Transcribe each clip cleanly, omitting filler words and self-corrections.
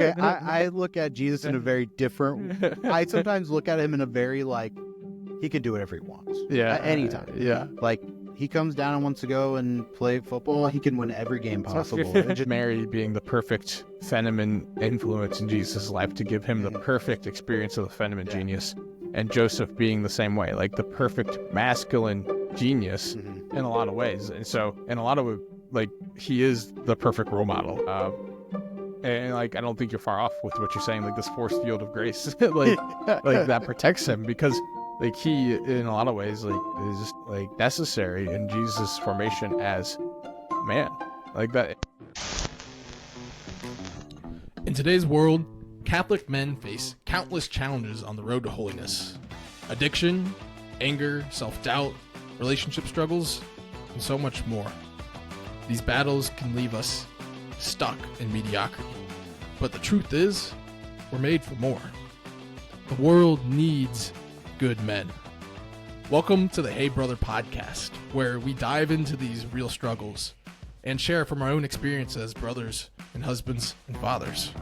Okay, I look at Jesus in a very different. I sometimes look at him in a very like he can do whatever he wants. Yeah. At any time. Yeah. Like he comes down and wants to go and play football. He can win every game possible. Mary being the perfect feminine influence in Jesus' life to give him the perfect experience of the feminine genius, and Joseph being the same way, like the perfect masculine genius in a lot of ways. And so, in a lot of like, he is the perfect role model. And like, I don't think you're far off with what you're saying. Like this force field of grace, like that protects him because. Like he, in a lot of ways, like is like necessary in Jesus' formation as man, like that. In today's world, Catholic men face countless challenges on the road to holiness: addiction, anger, self-doubt, relationship struggles, and so much more. These battles can leave us stuck in mediocrity. But the truth is, we're made for more. The world needs good men. Welcome to the Hey Brother podcast, where we dive into these real struggles and share from our own experience as brothers and husbands and fathers.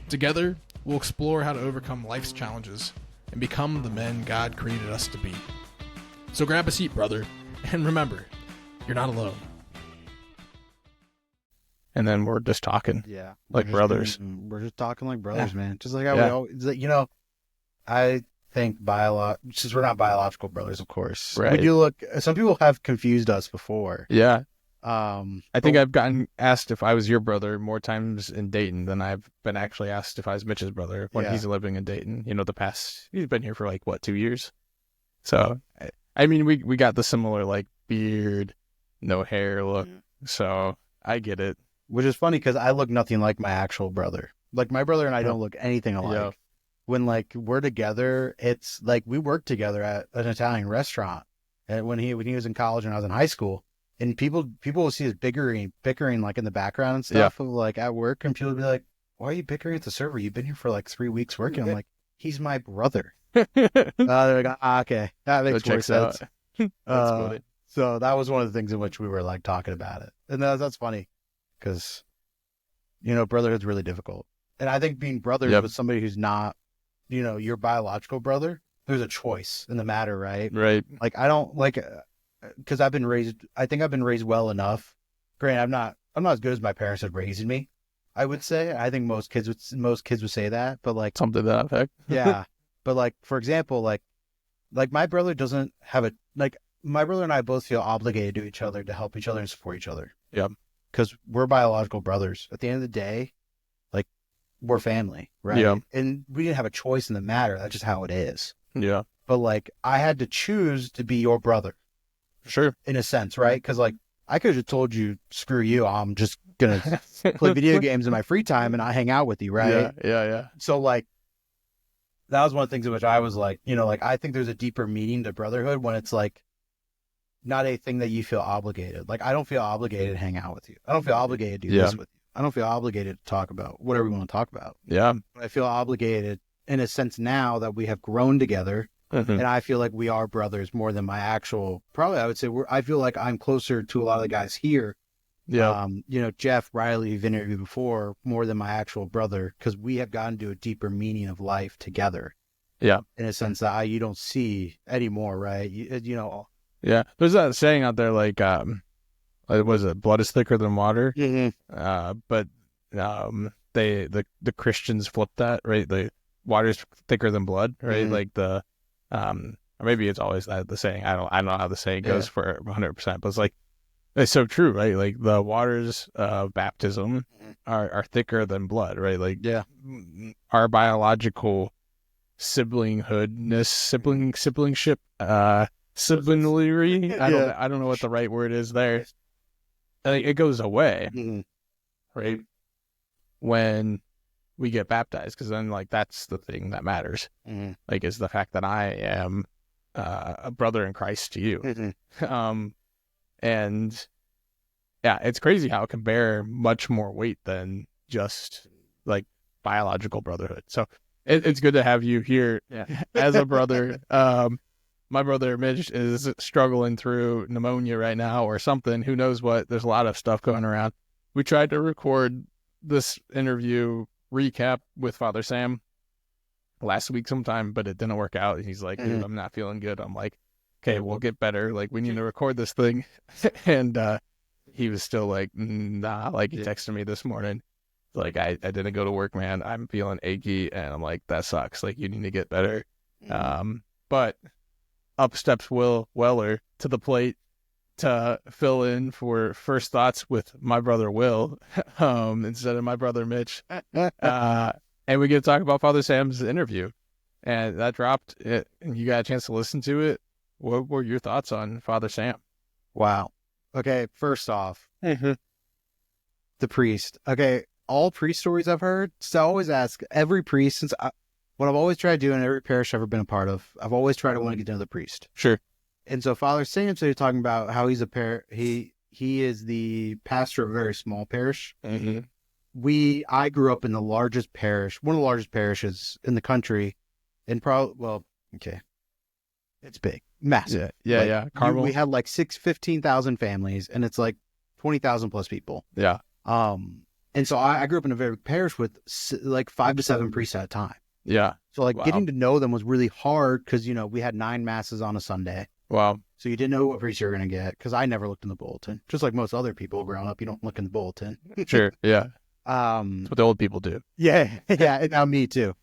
Together, we'll explore how to overcome life's challenges and become the men God created us to be. So grab a seat, brother, and remember, you're not alone. And then we're just talking, like brothers. We're just talking like brothers, man. Just like how we always, I think since we're not biological brothers, of course. Right. When you look, some people have confused us before. Yeah. I think I've gotten asked if I was your brother more times in Dayton than I've been actually asked if I was Mitch's brother when he's living in Dayton. You know, he's been here for like, 2 years? So, I mean, we got the similar like beard, no hair look. So I get it. Which is funny because I look nothing like my actual brother. Like my brother and I don't look anything alike. Yeah. When like we're together, it's like we worked together at an Italian restaurant, and when he was in college and I was in high school, and people will see us bickering like in the background and stuff, like at work, and people will be like, "Why are you bickering at the server? You've been here for like 3 weeks working." I'm like, "He's my brother." They're like, "Okay, that makes more sense." That's funny. So that was one of the things in which we were like talking about it, and that's funny because brotherhood's really difficult, and I think being brothers with somebody who's not your biological brother, there's a choice in the matter, right? Right. Like I don't like, because I think I've been raised well enough. Granted, I'm not as good as my parents have raised me, I would say. I think most kids would say that, but like something to that effect. Yeah. But like, for example, like my brother doesn't have my brother and I both feel obligated to each other to help each other and support each other. Yeah. Because we're biological brothers. At the end of the day, we're family, right? Yeah. And we didn't have a choice in the matter. That's just how it is. Yeah. But like, I had to choose to be your brother. Sure. In a sense, right? Because like, I could have just told you, screw you, I'm just going to play video games in my free time and I hang out with you, right? Yeah. So like, that was one of the things in which I was like, I think there's a deeper meaning to brotherhood when it's like, not a thing that you feel obligated. Like, I don't feel obligated to hang out with you. I don't feel obligated to do this with you. I don't feel obligated to talk about whatever we want to talk about. Yeah. I feel obligated in a sense now that we have grown together, and I feel like we are brothers more than my actual, probably I would say I feel like I'm closer to a lot of the guys here. Yeah. Jeff, Riley, you've interviewed before, more than my actual brother, because we have gotten to a deeper meaning of life together. Yeah. In a sense that you don't see anymore, right? Yeah. There's that saying out there like, was it blood is thicker than water? Mm-hmm. But the Christians flip that, right? The water is thicker than blood, right? Mm-hmm. Like or maybe it's always the saying. I don't know how the saying goes for 100%, but it's like, it's so true, right? Like the waters of baptism are thicker than blood, right? Like our biological siblinghoodness, siblingship, sibling. I don't know what the right word is there. It goes away, right? When we get baptized, because then like that's the thing that matters. Like is the fact that I am a brother in Christ to you. And yeah, it's crazy how it can bear much more weight than just like biological brotherhood. So it's good to have you here as a brother. My brother Mitch is struggling through pneumonia right now or something. Who knows what? There's a lot of stuff going around. We tried to record this interview recap with Father Sam last week sometime, but it didn't work out. He's like, dude, I'm not feeling good. I'm like, okay, we'll get better. Like, we need to record this thing. And he was still like, nah. Like, he texted me this morning. Like, I didn't go to work, man. I'm feeling achy. And I'm like, that sucks. Like, you need to get better. But up steps Will Weller to the plate to fill in for First Thoughts with my brother Will instead of my brother Mitch. And we get to talk about Father Sam's interview. And that dropped, and you got a chance to listen to it. What were your thoughts on Father Sam? Wow. Okay, first off, the priest. Okay, all priest stories I've heard, so I always ask every priest, what I've always tried to do in every parish I've ever been a part of, I've always tried to want to get to know the priest. Sure. And so Father Sam started talking about how he's he is the pastor of a very small parish. I grew up in the largest parish, one of the largest parishes in the country, and it's big, massive. Yeah. Carmel. We had like 15,000 families, and it's like 20,000 plus people. Yeah. And so I grew up in a very big parish with like 5 to 7 priests at a time. Yeah. So like getting to know them was really hard because, we had 9 masses on a Sunday. Wow. So you didn't know what priest you were going to get because I never looked in the bulletin. Just like most other people growing up, you don't look in the bulletin. Sure. Yeah. That's what the old people do. Yeah. Yeah. And now me too.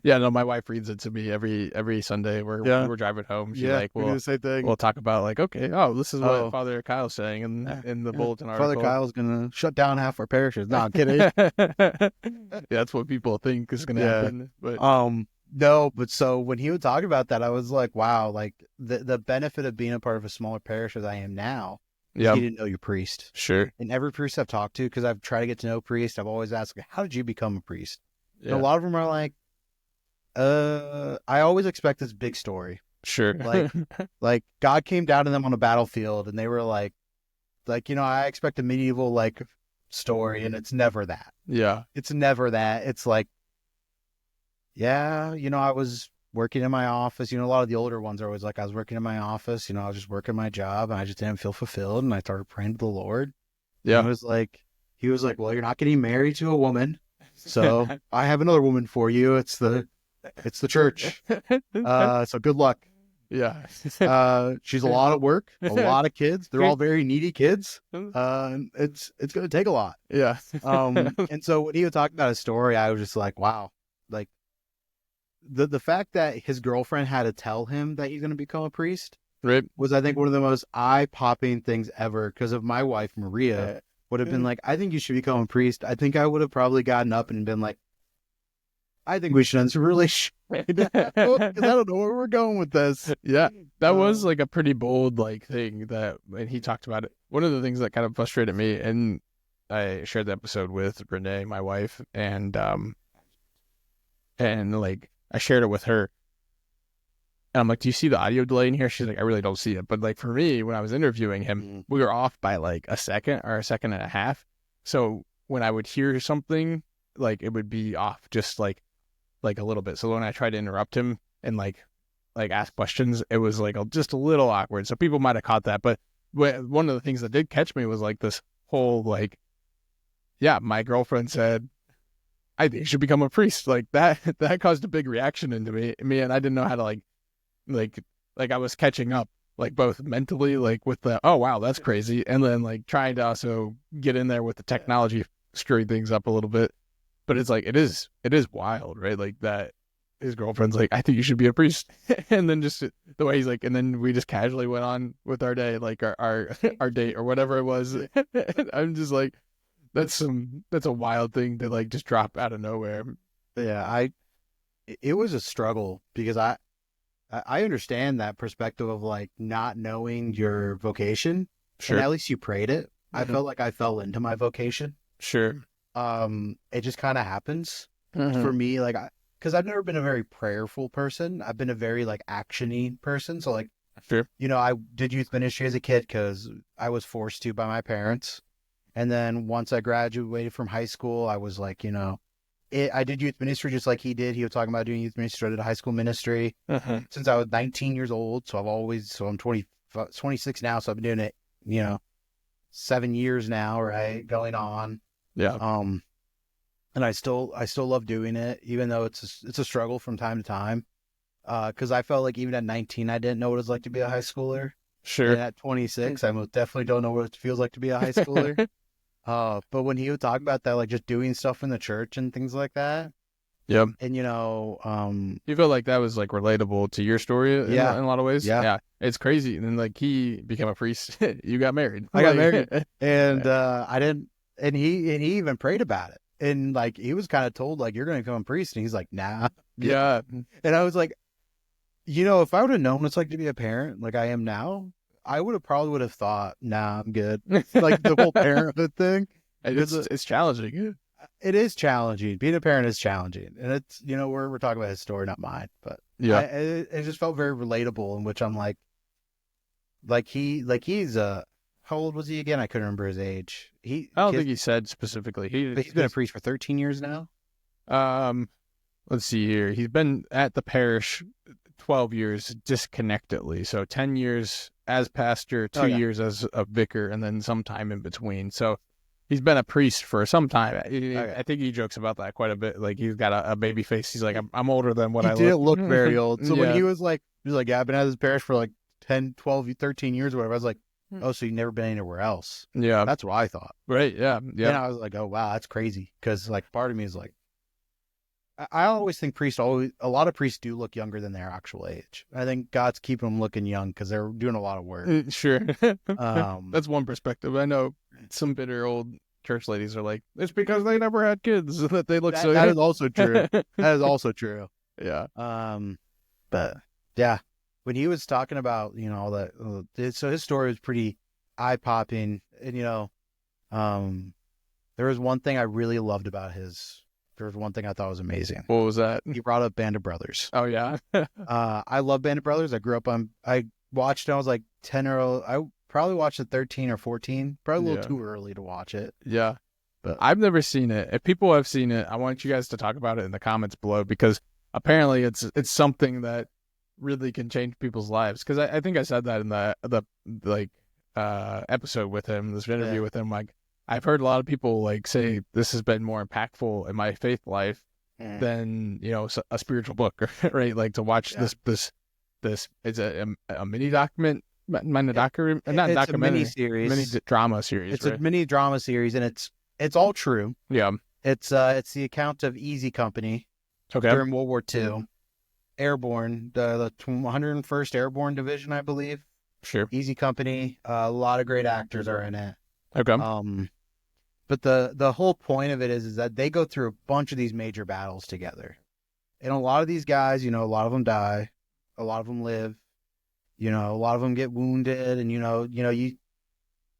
Yeah, no, my wife reads it to me every Sunday. We're driving home. She's like, we'll do the same thing. We'll talk about like, okay, this is what Father Kyle's saying in the bulletin article. Father Kyle's going to shut down half our parishes. No, I'm kidding. That's what people think is going to happen. But no, but so when he would talk about that, I was like, wow, like the benefit of being a part of a smaller parish as I am now, you didn't know your priest. Sure. And every priest I've talked to, because I've tried to get to know priests, I've always asked, how did you become a priest? Yeah. And a lot of them are like, I always expect this big story. Sure. Like God came down to them on a battlefield and they were like, I expect a medieval like story, and it's never that. Yeah. It's never that. It's like, I was working in my office. A lot of the older ones are always like, I was working in my office, I was just working my job and I just didn't feel fulfilled. And I started praying to the Lord. Yeah. And he was like, well, you're not getting married to a woman. So I have another woman for you. It's the church. So good luck. Yeah. She's a lot of work, a lot of kids. They're all very needy kids. It's going to take a lot. Yeah. And so when he would talk about his story, I was just like, wow, like the fact that his girlfriend had to tell him that he's going to become a priest was, I think, one of the most eye-popping things ever. Because of my wife, Maria, would have been like, I think you should become a priest. I think I would have probably gotten up and been like, I think we should end some relationship. Because I don't know where we're going with this. Yeah, that was like a pretty bold thing and he talked about it. One of the things that kind of frustrated me, and I shared the episode with Renee, my wife, and like I shared it with her. And I'm like, do you see the audio delay in here? She's like, I really don't see it. But like for me, when I was interviewing him, we were off by like a second or a second and a half. So when I would hear something, like it would be off just like a little bit. So when I tried to interrupt him and like ask questions, it was like just a little awkward. So people might have caught that. But one of the things that did catch me was like this whole my girlfriend said, I think you should become a priest. Like that caused a big reaction into me, and I didn't know how to like I was catching up, like both mentally, like with the, oh wow, that's crazy. And then like trying to also get in there with the technology, screwing things up a little bit. But it's like, it is wild, right? Like that his girlfriend's like, I think you should be a priest. And then just the way he's like, and then we just casually went on with our day, like our date or whatever it was. I'm just like, that's a wild thing to like just drop out of nowhere. Yeah, it was a struggle because I understand that perspective of like not knowing your vocation. Sure. And at least you prayed it. I felt like I fell into my vocation. Sure. It just kind of happens for me, like, because I've never been a very prayerful person. I've been a very like action-y person. So like, sure. I did youth ministry as a kid because I was forced to by my parents. And then once I graduated from high school, I was like, I did youth ministry just like he did. He was talking about doing youth ministry. I did high school ministry since I was 19 years old. So I'm 26 now. So I've been doing it, 7 years now, right? Going on. Yeah. and I still love doing it, even though it's a struggle from time to time. Because I felt like even at 19, I didn't know what it was like to be a high schooler. Sure. And at 26, I most definitely don't know what it feels like to be a high schooler. But when he would talk about that, like just doing stuff in the church and things like that. Yep. And you felt like that was like relatable to your story in a lot of ways. Yeah. It's crazy. And then like he became a priest. You got married. I got married. And I didn't, and he even prayed about it. And like he was kind of told like, you're going to become a priest. And he's like, nah. Yeah. And I was like, if I would have known what it's like to be a parent like I am now, I probably would have thought, nah, I'm good. Like the whole parenthood thing. It's challenging. It is challenging. Being a parent is challenging. And it's, we're talking about his story, not mine. But yeah, it just felt very relatable, in which I'm like he's how old was he again? I couldn't remember his age. I don't think he said specifically. But he's been a priest for 13 years now. Let's see here. He's been at the parish 12 years disconnectedly. So 10 years as pastor, 2 years as a vicar, and then some time in between. So he's been a priest for some time. I think he jokes about that quite a bit. Like he's got a baby face. He's like, I'm older than what I look. He didn't look very old. So when he was like, yeah, I've been at this parish for like 10, 12, 13 years or whatever. I was like, oh, so you've never been anywhere else? Yeah. That's what I thought. Right. Yeah. Yeah. And I was like, oh, wow, that's crazy. Because like part of me is like, I always think a lot of priests do look younger than their actual age. I think God's keeping them looking young because they're doing a lot of work. Sure. That's one perspective. I know some bitter old church ladies are like, it's because they never had kids that they look so young. That is also true. That is also true. Yeah. But yeah, when he was talking about, all that, so his story was pretty eye-popping. And, there was one thing I really loved about there was one thing I thought was amazing. What was that? He brought up Band of Brothers. Oh, yeah? I love Band of Brothers. I grew up I watched it, I was like 10 or I probably watched it 13 or 14. Probably a little too early to watch it. Yeah. But I've never seen it. If people have seen it, I want you guys to talk about it in the comments below, because apparently it's something that really can change people's lives. Because I think I said that in the episode with him, this interview with him. Like, I've heard a lot of people like say this has been more impactful in my faith life than a spiritual book, right? Like to watch this it's a mini document, not documentary, a mini series, mini drama series. It's a mini drama series, and it's all true. Yeah, it's the account of Easy Company during World War II, airborne, the 101st Airborne Division, I believe. Sure, Easy Company. A lot of great actors are in it. Okay. But the whole point of it is that they go through a bunch of these major battles together. And a lot of these guys, a lot of them die, a lot of them live, a lot of them get wounded. And,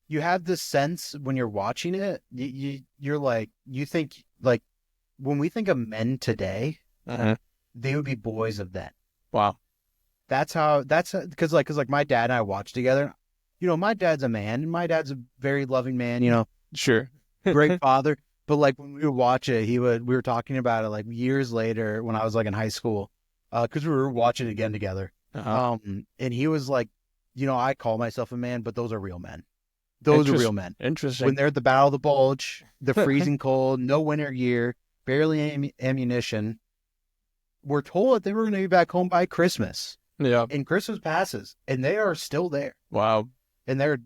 you have this sense when you're watching it, you're like, you think like when we think of men today, they would be boys of then. Wow. Because my dad and I watched together. My dad's a man, and my dad's a very loving man, Sure. great father. But like when we would watch it, we were talking about it like years later when I was like in high school, because we were watching it again together. And he was like, I call myself a man, but those are real men. Those are real men. Interesting. When they're at the Battle of the Bulge, the freezing cold, no winter gear, barely ammunition, we're told that they were going to be back home by Christmas. Yeah. And Christmas passes, and they are still there. Wow. And they're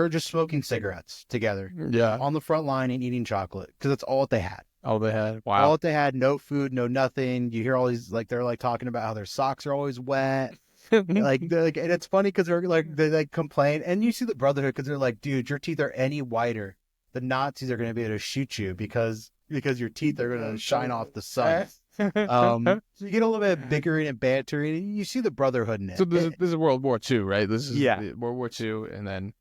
just smoking cigarettes together. Yeah. On the front line and eating chocolate, because that's all that they had. All they had. Wow. All that they had, no food, no nothing. You hear all these, like, they're like talking about how their socks are always wet. and it's funny because they complain, and you see the Brotherhood because they're like, dude, your teeth are any whiter, the Nazis are going to be able to shoot you because your teeth are going to shine off the sun. So you get a little bit of bickering and bantering, and you see the Brotherhood in it. So this is World War II, right? This is World War II, and then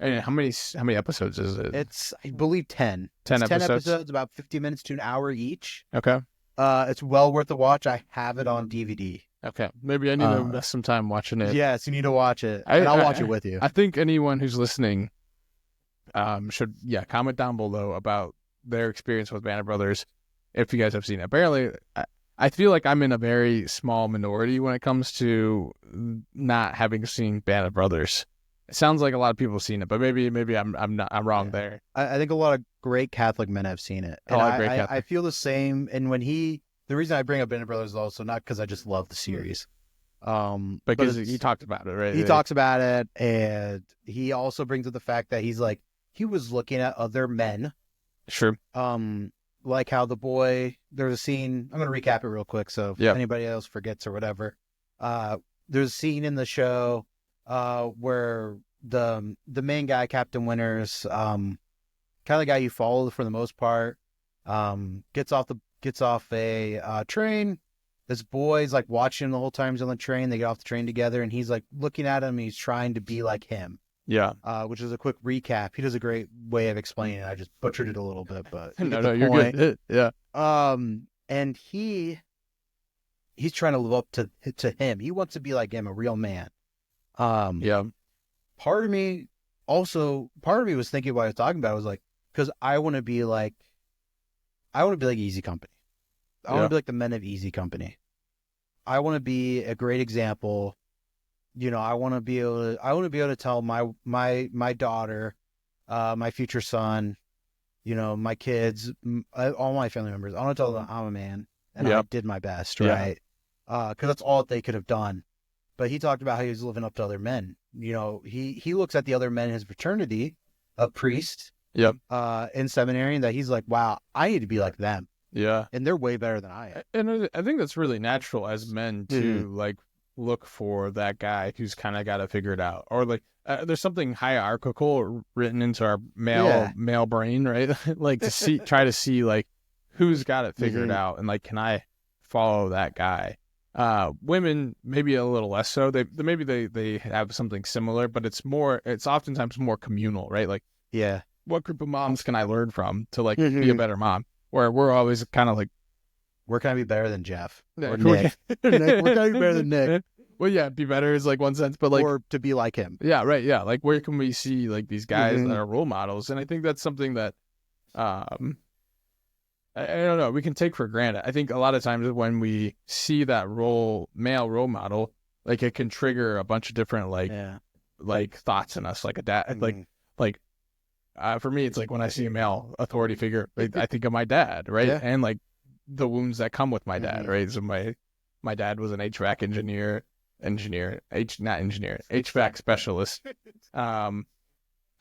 how many episodes is it? It's, I believe, 10. 10 episodes. 10 episodes, about 50 minutes to an hour each. Okay. It's well worth a watch. I have it on DVD. Okay, maybe I need to invest some time watching it. Yes, you need to watch it, and I'll watch it with you. I think anyone who's listening should comment down below about their experience with Band of Brothers if you guys have seen it. Apparently, I feel like I'm in a very small minority when it comes to not having seen Band of Brothers. It sounds like a lot of people have seen it, but maybe I'm wrong there. I think a lot of great Catholic men have seen it. A And lot of great I Catholic. feel the same. And when the reason I bring up Band of Brothers is also not because I just love the series. Because but he talked about it, right? he talks about it, and he also brings up the fact that he's like, he was looking at other men. Sure. Like how the boy, there's a scene, I'm going to recap it real quick. So if anybody else forgets or whatever, there's a scene in the show, where the main guy, Captain Winters, kind of the guy you follow for the most part, gets off a train. This boy's like watching him the whole time he's on the train. They get off the train together, and he's like looking at him. And he's trying to be like him. Yeah. Which is a quick recap. He does a great way of explaining it. I just butchered it a little bit, but no, you're good. Yeah. And he's trying to live up to him. He wants to be like him, a real man. Yeah. Part of me was thinking while I was talking about it, was like, because I want to be like Easy Company. I want to be like the men of Easy Company. I want to be a great example. I want to be able to tell my daughter, my future son, my kids, all my family members. I want to tell them I'm a man and I did my best, right? Because that's all they could have done. But he talked about how he was living up to other men. He looks at the other men in his fraternity, a priest, in seminary, and that he's like, wow, I need to be like them. Yeah. And they're way better than I am. And I think that's really natural as men to like look for that guy who's kind of got to figure it out, or like there's something hierarchical written into our male brain, right? Like to try to see like who's got it figured out, and like, can I follow that guy? Women maybe a little less so. They have something similar, but it's oftentimes more communal, right? Like, what group of moms can I learn from to like be a better mom? Where we're always kind of like, where can I be better than Jeff or Nick? Where can I be better than Nick? Well, yeah, be better is like one sense, but like, or to be like him. Yeah, right. Yeah, like where can we see like these guys that are role models? And I think that's something that, I don't know, we can take for granted. I think a lot of times when we see that male role model, like it can trigger a bunch of different like thoughts in us, like a dad, like. For me, it's like when I see a male authority figure, I think of my dad, right? Yeah. And like the wounds that come with my dad, right? So my dad was an HVAC HVAC specialist. I'm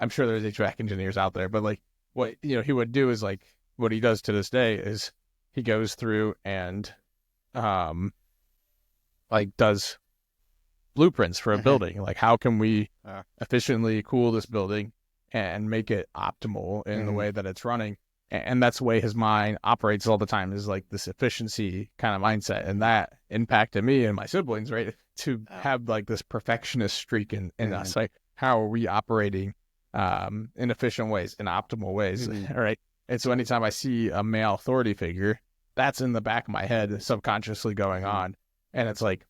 sure there's HVAC engineers out there, but like what he would do is like what he does to this day is he goes through and like does blueprints for a building, like how can we efficiently cool this building and make it optimal in the way that it's running. And that's the way his mind operates all the time, is like this efficiency kind of mindset. And that impacted me and my siblings, right? To have like this perfectionist streak in us. Like, how are we operating in efficient ways, in optimal ways, right? And so anytime I see a male authority figure, that's in the back of my head subconsciously going on. And it's like,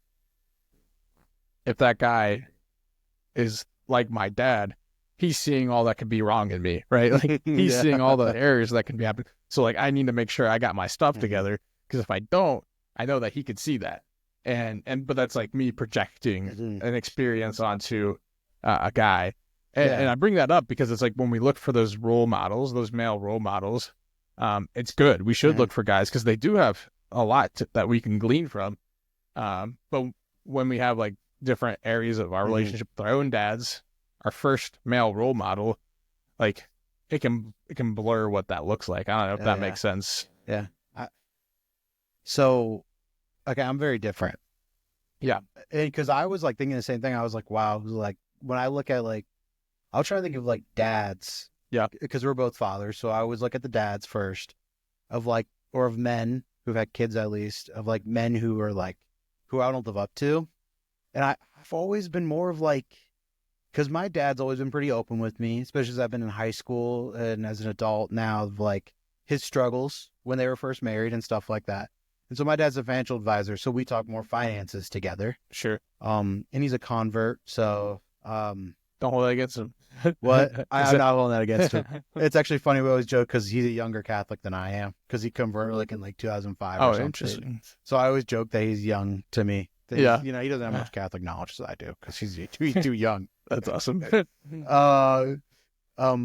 if that guy is like my dad, he's seeing all that could be wrong in me, right? Like he's seeing all the errors that can be happening. So like, I need to make sure I got my stuff together, because if I don't, I know that he could see that. But that's like me projecting an experience onto a guy. And I bring that up because it's like when we look for those role models, those male role models, it's good. We should look for guys because they do have a lot that we can glean from. But when we have like different areas of our relationship with our own dads, our first male role model, like it can blur what that looks like. I don't know if that makes sense. Yeah. So, okay, I'm very different. Yeah. Because I was like thinking the same thing. I was like, wow. Like when I look at like, I'll try to think of like dads. Yeah. Because we're both fathers. So I always look at the dads first of like, or of men who've had kids, at least, of like men who are like, who I don't live up to. And I've always been more of like, because my dad's always been pretty open with me, especially as I've been in high school and as an adult now, of like his struggles when they were first married and stuff like that. And so my dad's a financial advisor, so we talk more finances together. Sure. And he's a convert, so don't hold that against him. What? I'm not holding that against him. It's actually funny. We always joke because he's a younger Catholic than I am, because he converted like in like 2005 or something. Interesting. So I always joke that he's young to me. Yeah. He doesn't have much Catholic knowledge as I do, because he's too young. That's awesome.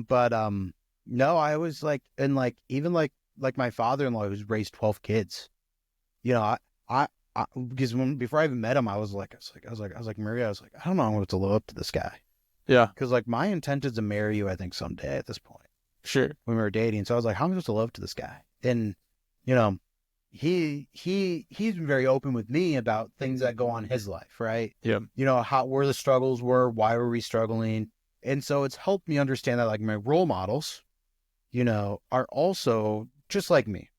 But no, I was like, and like even like my father-in-law who's raised 12 kids. You know, because before I even met him, I was like, Maria, I was like, I don't know what to live up to this guy. Yeah. Because like my intent is to marry you, I think someday at this point. Sure. When we were dating, so I was like, how am I supposed to live up to this guy? And you know, he's been very open with me about things that go on in his life, right? Yeah. You know, where the struggles were, why were we struggling, and so it's helped me understand that like my role models, you know, are also just like me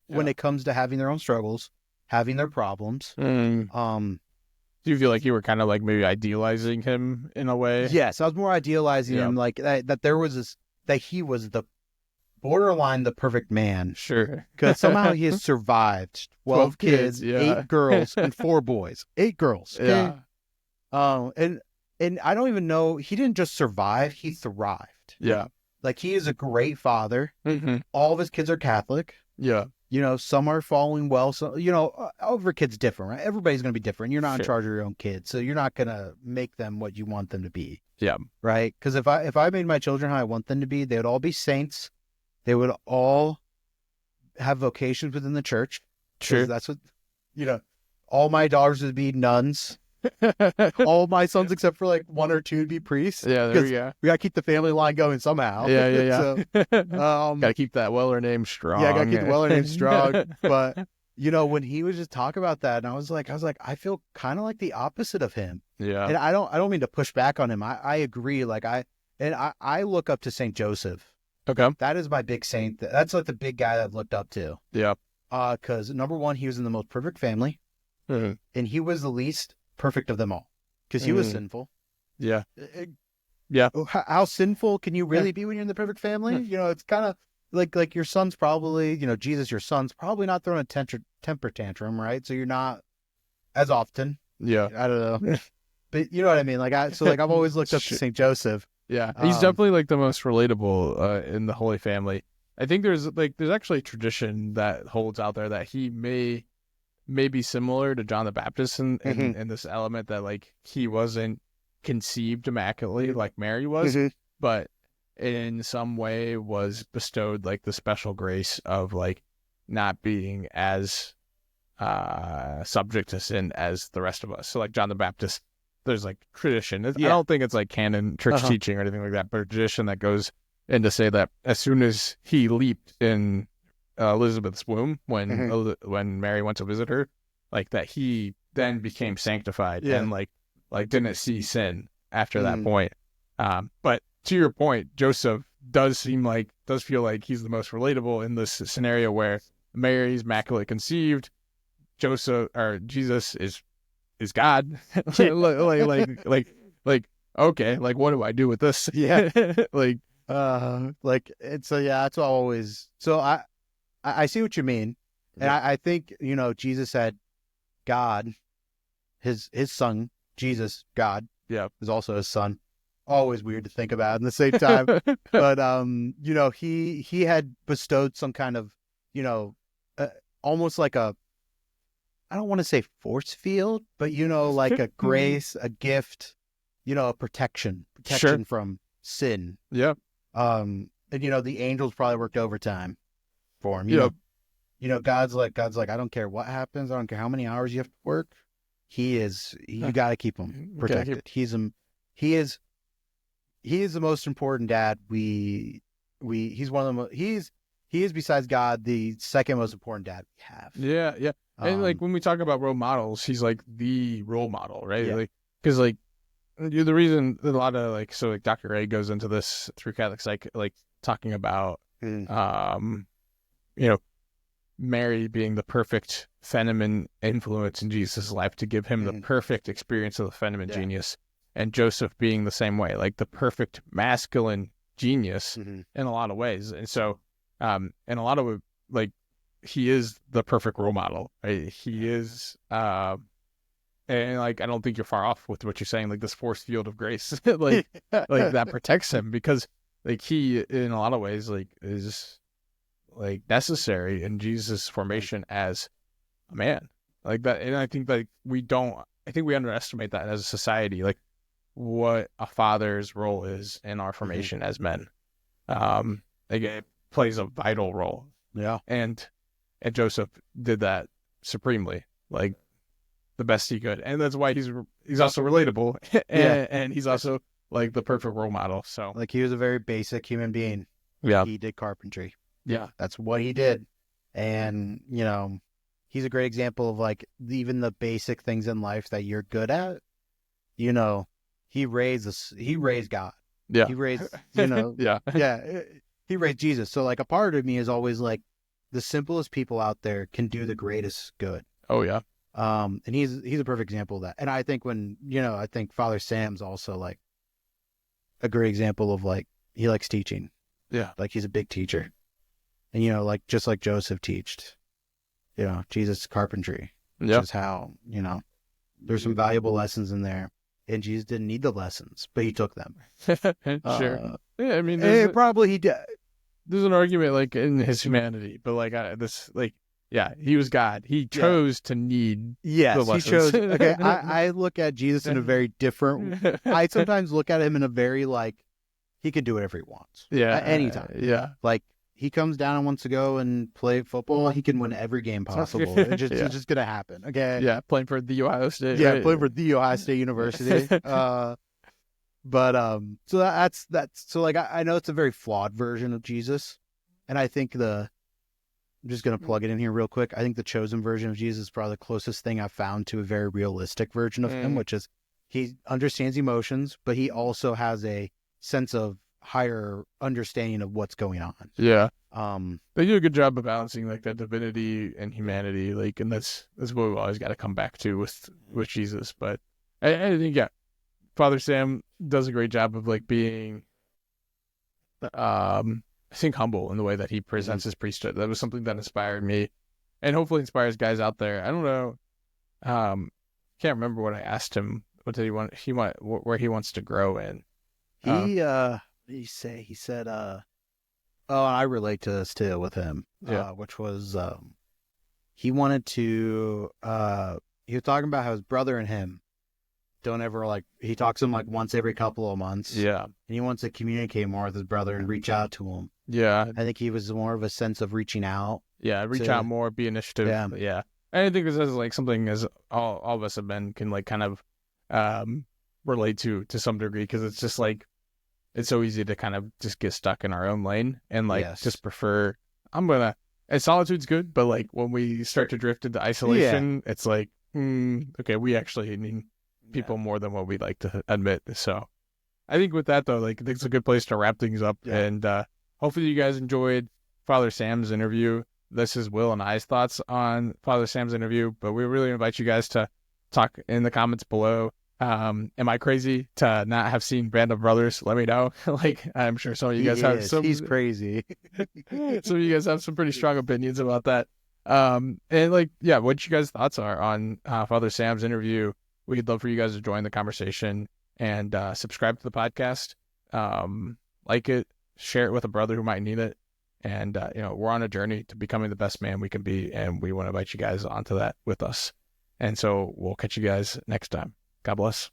when it comes to having their own struggles, having their problems. Do you feel like you were kind of like maybe idealizing him in a way? Yes, I was more idealizing him, like that there was this, that he was the borderline the perfect man. Sure. Because somehow he has survived 12 kids, 8 girls, and 4 boys. 8 girls. Okay? Yeah. And I don't even know, he didn't just survive, he thrived. Yeah. Like he is a great father. Mm-hmm. All of his kids are Catholic. Yeah. You know, some are following well. So, you know, every kid's different, right? Everybody's going to be different. You're not in charge of your own kids. So you're not going to make them what you want them to be. Yeah. Right? Because if I made my children how I want them to be, they would all be saints. They would all have vocations within the church. Sure. That's what, you know, all my daughters would be nuns. All my sons, except for like 1 or 2, would be priests. Yeah, there we go. We got to keep the family line going somehow. Yeah. So, gotta keep that Weller name strong. Yeah, gotta keep the Weller name strong. But you know, when he was just talking about that, and I was like, I feel kind of like the opposite of him. Yeah. And I don't mean to push back on him. I agree. Like I look up to Saint Joseph. Okay. That is my big saint. That's like the big guy that I've looked up to. Yeah. Because number one, he was in the most perfect family, and he was the least perfect of them all, because he was sinful. Yeah. Yeah. How sinful can you really be when you're in the perfect family? You know, it's kind of like your son's probably, you know, Jesus, your son's probably not throwing a temper tantrum, right? So you're not as often. Yeah. I don't know. But you know what I mean? Like I've always looked up to St. Joseph. Yeah. He's definitely like the most relatable in the Holy Family. I think there's actually a tradition that holds out there that he may be similar to John the Baptist in this element that like he wasn't conceived immaculately like Mary was, but in some way was bestowed like the special grace of like not being as subject to sin as the rest of us. So like John the Baptist, there's like tradition. I don't think it's like canon church teaching or anything like that, but a tradition that goes in to say that as soon as he leaped in Elizabeth's womb when Mary went to visit her, like that he then became sanctified and like didn't see sin after that point. But to your point, Joseph does feel like he's the most relatable in this scenario where Mary's immaculately conceived, Jesus is God. like okay, like what do I do with this? Yeah. It's yeah, that's what I always. So I see what you mean, and I think, you know, Jesus had God, his son, Jesus, God, is also his son. Always weird to think about in the same time. But you know, he had bestowed some kind of, you know, almost like a, I don't want to say force field, but you know, like a grace, a gift, you know, a protection from sin. Yeah. And you know, the angels probably worked overtime for him. You know, God's like, I don't care what happens. I don't care how many hours you have to work. You got to keep him protected. He is the most important dad. He's one of the he is besides God the second most important dad we have. Yeah, yeah. And like when we talk about role models, he's like the role model, right? Yeah. Like, because like the reason that a lot of like, so like Dr. Ray goes into this through Catholic psych, like talking about you know, Mary being the perfect feminine influence in Jesus' life to give him the perfect experience of the feminine genius, and Joseph being the same way, like the perfect masculine genius in a lot of ways. And so in a lot of like, he is the perfect role model, right? He is and like I don't think you're far off with what you're saying, like this force field of grace like that protects him, because like he in a lot of ways like is like necessary in Jesus' formation as a man, like that. And I think like we underestimate that as a society. Like what a father's role is in our formation as men. Like it plays a vital role. Yeah. And Joseph did that supremely, like the best he could. And that's why he's also relatable. And he's also like the perfect role model. So Like he was a very basic human being. yeah. He did carpentry. Yeah. That's what he did. And, you know, he's a great example of like even the basic things in life that you're good at. You know, he raised God. Yeah. He raised, you know, he raised Jesus. So like a part of me is always like the simplest people out there can do the greatest good. Oh yeah. And he's a perfect example of that. And I think I think Father Sam's also like a great example of like, he likes teaching. Yeah. Like he's a big teacher. And, you know, like, just like Joseph teached, you know, Jesus carpentry, which is how, you know, there's some valuable lessons in there. And Jesus didn't need the lessons, but he took them. Sure. Yeah. I mean, probably he did. There's an argument like in his humanity, but like he was God. He chose to need the lessons. He chose. Okay. I look at Jesus in a very different, I sometimes look at him in a very like, he can do whatever he wants. Yeah. At any time. Yeah. Like, he comes down and wants to go and play football, he can win every game possible. It's just going to happen. Okay. Yeah. Playing for the Ohio State. Yeah. Playing for the Ohio State University. So that's, so like, I know it's a very flawed version of Jesus. And I think I'm just going to plug it in here real quick. I think the chosen version of Jesus is probably the closest thing I've found to a very realistic version of him, which is he understands emotions, but he also has a sense of higher understanding of what's going on. Yeah. They do a good job of balancing like that divinity and humanity, like, and that's what we always got to come back to with Jesus. But I think Father Sam does a great job of like being, I think, humble in the way that he presents his priesthood. That was something that inspired me, and hopefully inspires guys out there. I don't know, can't remember what I asked him. What did he want? Where he wants to grow in. What did he say? He said, I relate to this too with him, which was, he wanted to, he was talking about how his brother and him don't ever like, he talks to him like once every couple of months. Yeah. And he wants to communicate more with his brother and reach out to him. Yeah. I think he was more of a sense of reaching out. Yeah. Reach out more, be initiative. Yeah. And I think this is like something as all of us have been can like kind of, relate to some degree. Cause it's just like, it's so easy to kind of just get stuck in our own lane and like just prefer, and solitude's good, but like when we start to drift into isolation, it's like, okay, we actually need people more than what we'd like to admit. So I think with that though, like it's a good place to wrap things up. Yeah. And hopefully you guys enjoyed Father Sam's interview. This is Will and I's thoughts on Father Sam's interview, but we really invite you guys to talk in the comments below. Am I crazy to not have seen Band of Brothers? Let me know. Like, I'm sure some of you guys have some. He's crazy. Some of you guys have some pretty strong opinions about that. And like, yeah, what you guys' thoughts are on Father Sam's interview? We'd love for you guys to join the conversation and subscribe to the podcast. Like it, share it with a brother who might need it. And, we're on a journey to becoming the best man we can be. And we want to invite you guys onto that with us. And so we'll catch you guys next time. God bless.